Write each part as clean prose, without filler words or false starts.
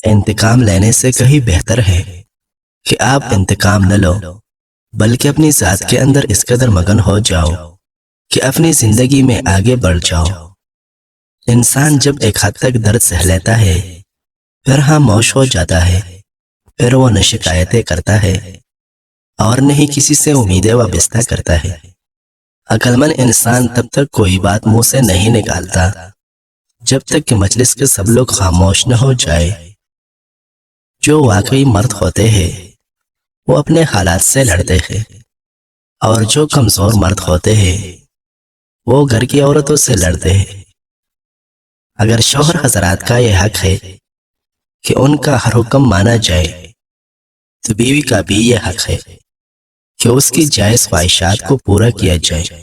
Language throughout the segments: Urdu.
انتقام لینے سے کہیں بہتر ہے کہ آپ انتقام نہ لو، بلکہ اپنی ذات کے اندر اس قدر مگن ہو جاؤ کہ اپنی زندگی میں آگے بڑھ جاؤ۔ انسان جب ایک حد تک درد سہ لیتا ہے پھر خاموش ہو جاتا ہے، پھر وہ نہ شکایتیں کرتا ہے اور نہ ہی کسی سے امیدیں وابستہ کرتا ہے۔ عقل مند انسان تب تک کوئی بات منہ سے نہیں نکالتا جب تک کہ مجلس کے سب لوگ خاموش نہ ہو جائے۔ جو واقعی مرد ہوتے ہیں وہ اپنے حالات سے لڑتے ہیں، اور جو کمزور مرد ہوتے ہیں وہ گھر کی عورتوں سے لڑتے ہیں۔ اگر شوہر حضرات کا یہ حق ہے کہ ان کا ہر حکم مانا جائے، تو بیوی کا بھی یہ حق ہے کہ اس کی جائز خواہشات کو پورا کیا جائے۔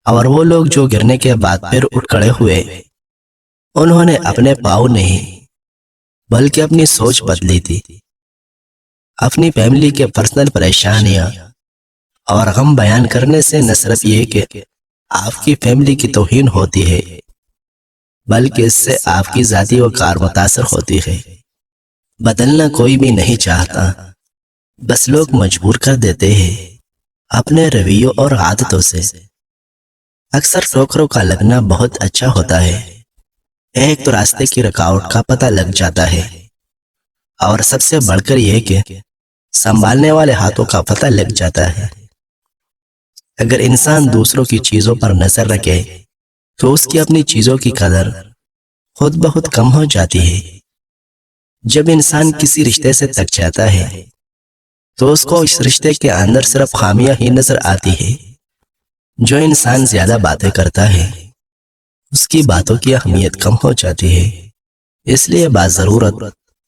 اور وہ لوگ جو گرنے کے بعد پھر اٹھ کھڑے ہوئے، انہوں نے اپنے پاؤں نہیں بلکہ اپنی سوچ بدلی تھی۔ اپنی فیملی کے پرسنل پریشانیاں اور غم بیان کرنے سے نہ صرف یہ کہ آپ کی فیملی کی توہین ہوتی ہے، بلکہ اس سے آپ کی ذاتی وقار متاثر ہوتی ہے۔ بدلنا کوئی بھی نہیں چاہتا، بس لوگ مجبور کر دیتے ہیں اپنے رویوں اور عادتوں سے۔ اکثر ٹھوکروں کا لگنا بہت اچھا ہوتا ہے، ایک تو راستے کی رکاوٹ کا پتہ لگ جاتا ہے، اور سب سے بڑھ کر یہ کہ سنبھالنے والے ہاتھوں کا پتہ لگ جاتا ہے۔ اگر انسان دوسروں کی چیزوں پر نظر رکھے تو اس کی اپنی چیزوں کی قدر خود بخود کم ہو جاتی ہے۔ جب انسان کسی رشتے سے تک جاتا ہے تو اس کو اس رشتے کے اندر صرف خامیاں ہی نظر آتی ہے۔ جو انسان زیادہ باتیں کرتا ہے اس کی باتوں کی اہمیت کم ہو جاتی ہے، اس لیے باضرورت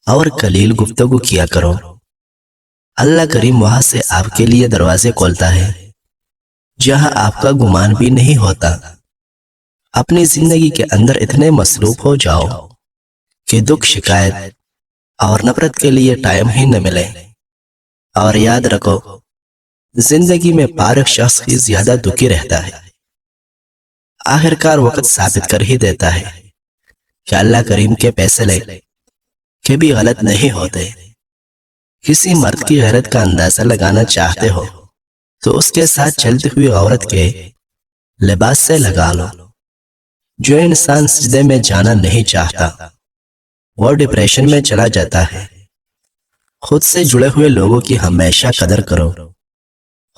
اور قلیل گفتگو کیا کرو۔ اللہ کریم وہاں سے آپ کے لیے دروازے کھولتا ہے جہاں آپ کا گمان بھی نہیں ہوتا۔ اپنی زندگی کے اندر اتنے مصروف ہو جاؤ کہ دکھ، شکایت اور نفرت کے لیے ٹائم ہی نہ ملے۔ اور یاد رکھو، زندگی میں فارغ شخص ہی زیادہ دکھی رہتا ہے۔ آخر کار وقت ثابت کر ہی دیتا ہے کہ اللہ کریم کے فیصلے کبھی غلط نہیں ہوتے۔ کسی مرد کی غیرت کا اندازہ لگانا چاہتے ہو تو اس کے ساتھ چلتی ہوئی عورت کے لباس سے لگا لو۔ جو انسان سجدے میں جانا نہیں چاہتا وہ ڈپریشن میں چلا جاتا ہے۔ خود سے جڑے ہوئے لوگوں کی ہمیشہ قدر کرو،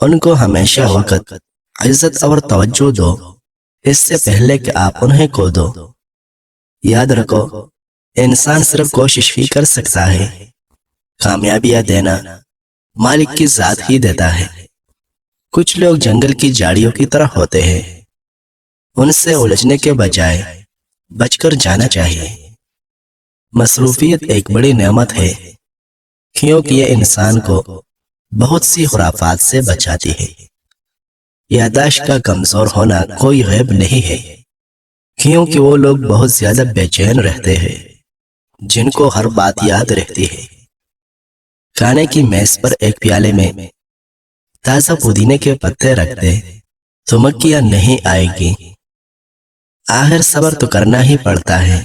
ان کو ہمیشہ وقت، عزت اور توجہ دو، اس سے پہلے کہ آپ انہیں کھو دو۔ یاد رکھو، انسان صرف کوشش ہی کر سکتا ہے، کامیابیاں دینا مالک کی ذات ہی دیتا ہے۔ کچھ لوگ جنگل کی جھاڑیوں کی طرح ہوتے ہیں، ان سے الجھنے کے بجائے بچ کر جانا چاہیے۔ مصروفیت ایک بڑی نعمت ہے، کیونکہ یہ انسان کو بہت سی خرافات سے بچاتی ہے۔ یادداشت کا کمزور ہونا کوئی عیب نہیں ہے، کیونکہ وہ لوگ بہت زیادہ بے چین رہتے ہیں جن کو ہر بات یاد رہتی ہے۔ کھانے کی میز پر ایک پیالے میں تازہ پودینے کے پتے رکھ دے تو مکھیاں نہیں آئے گی۔ آخر صبر تو کرنا ہی پڑتا ہے،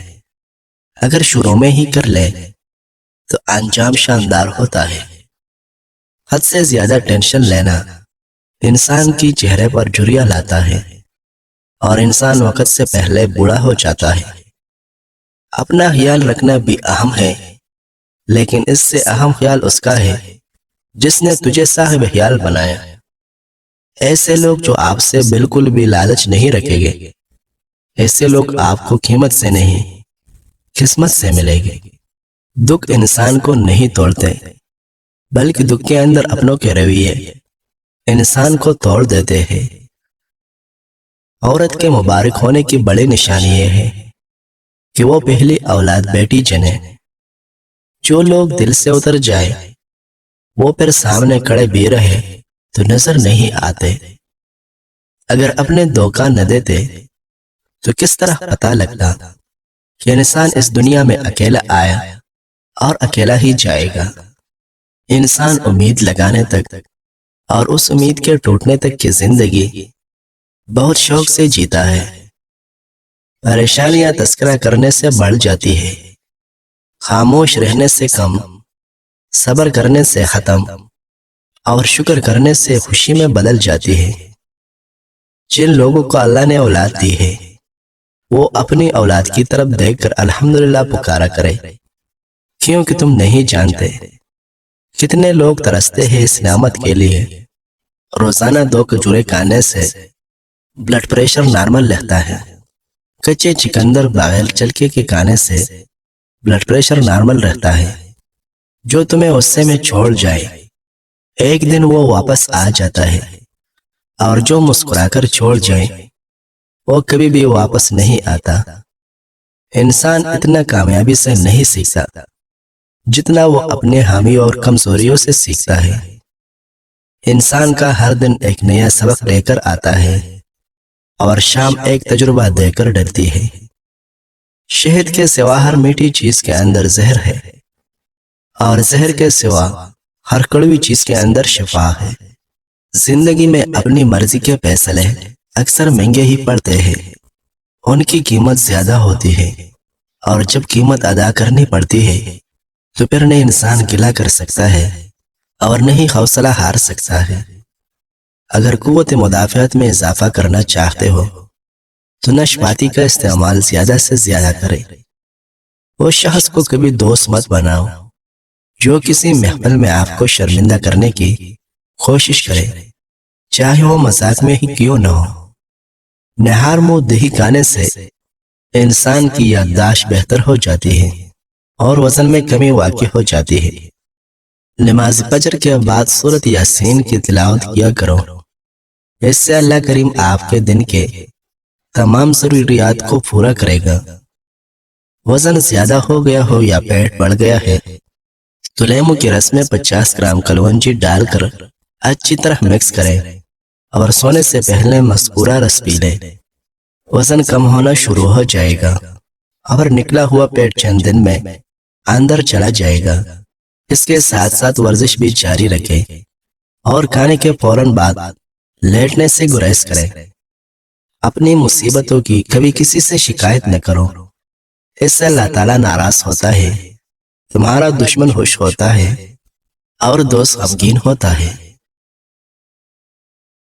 اگر شروع میں ہی کر لے تو انجام شاندار ہوتا ہے۔ حد سے زیادہ ٹینشن لینا انسان کی چہرے پر جھریاں لاتا ہے اور انسان وقت سے پہلے بوڑھا ہو جاتا ہے۔ اپنا خیال رکھنا بھی اہم ہے، لیکن اس سے اہم خیال اس کا ہے جس نے تجھے صاحب خیال بنایا۔ ایسے لوگ جو آپ سے بالکل بھی لالچ نہیں رکھیں گے، ایسے لوگ آپ کو قیمت سے نہیں قسمت سے ملے گے۔ دکھ انسان کو نہیں توڑتے، بلکہ دکھ کے اندر اپنوں کے رویے انسان کو توڑ دیتے ہیں۔ عورت کے مبارک ہونے کی بڑی نشانی یہ ہے کہ وہ پہلی اولاد بیٹی جنے۔ جو لوگ دل سے اتر جائے وہ پھر سامنے کھڑے بھی رہے تو نظر نہیں آتے۔ اگر اپنے دھوکہ نہ دیتے تو کس طرح پتہ لگتا کہ انسان اس دنیا میں اکیلا آیا اور اکیلا ہی جائے گا۔ انسان امید لگانے تک اور اس امید کے ٹوٹنے تک کی زندگی بہت شوق سے جیتا ہے۔ پریشانیاں تذکرہ کرنے سے بڑھ جاتی ہے، خاموش رہنے سے کم، صبر کرنے سے ختم، اور شکر کرنے سے خوشی میں بدل جاتی ہے۔ جن لوگوں کو اللہ نے اولاد دی ہے وہ اپنی اولاد کی طرف دیکھ کر الحمدللہ پکارا کرے، کیونکہ تم نہیں جانتے کتنے لوگ ترستے ہیں اس نعمت کے لیے۔ روزانہ 2 کھجوریں کھانے سے بلڈ پریشر نارمل رہتا ہے۔ کچے چکندر بغیر چلکے کے کھانے سے بلڈ پریشر نارمل رہتا ہے۔ جو تمہیں غصے میں چھوڑ جائے ایک دن وہ واپس آ جاتا ہے، اور جو مسکرا کر چھوڑ جائے وہ کبھی بھی واپس نہیں آتا۔ انسان اتنا کامیابی سے نہیں سیکھتا جتنا وہ اپنے حامی اور کمزوریوں سے سیکھتا ہے۔ انسان کا ہر دن ایک نیا سبق لے کر آتا ہے، اور شام ایک تجربہ دے کر ڈرتی ہے۔ شہد کے سوا ہر میٹھی چیز کے اندر زہر ہے، اور زہر کے سوا ہر کڑوی چیز کے اندر شفا ہے۔ زندگی میں اپنی مرضی کے فیصلے اکثر مہنگے ہی پڑتے ہیں، ان کی قیمت زیادہ ہوتی ہے، اور جب قیمت ادا کرنی پڑتی ہے تو پھر نہ انسان گلہ کر سکتا ہے اور نہ ہی حوصلہ ہار سکتا ہے۔ اگر قوت مدافعت میں اضافہ کرنا چاہتے ہو تو نشپاتی کا استعمال زیادہ سے زیادہ کرے۔ وہ شخص کو کبھی دوست مت بناؤ جو کسی محفل میں آپ کو شرمندہ کرنے کی کوشش کرے، چاہے وہ مذاق میں ہی کیوں نہ ہو۔ نہار منہ دہی کھانے سے انسان کی یادداشت بہتر ہو جاتی ہے اور وزن میں کمی واقع ہو جاتی ہے۔ نماز فجر کے بعد سورۃ یاسین کی تلاوت کیا کرو، اس سے اللہ کریم آپ کے دن کے تمام ضروریات کو پورا کرے گا۔ وزن زیادہ ہو گیا ہو یا پیٹ بڑھ گیا ہے تو لیمو کے رس میں 50 گرام کلونجی ڈال کر اچھی طرح مکس کریں اور سونے سے پہلے مذکورہ رس پی لیں۔ وزن کم ہونا شروع ہو جائے گا اور نکلا ہوا پیٹ چند دن میں اندر چلا جائے گا۔ اس کے ساتھ ساتھ ورزش بھی جاری رکھیں اور کھانے کے فوراً بعد لیٹنے سے گریز کریں۔ اپنی مصیبتوں کی کبھی کسی سے شکایت نہ کرو، اس سے اللہ تعالیٰ ناراض ہوتا ہے، تمہارا دشمن خوش ہوتا ہے اور دوست غمگین ہوتا ہے۔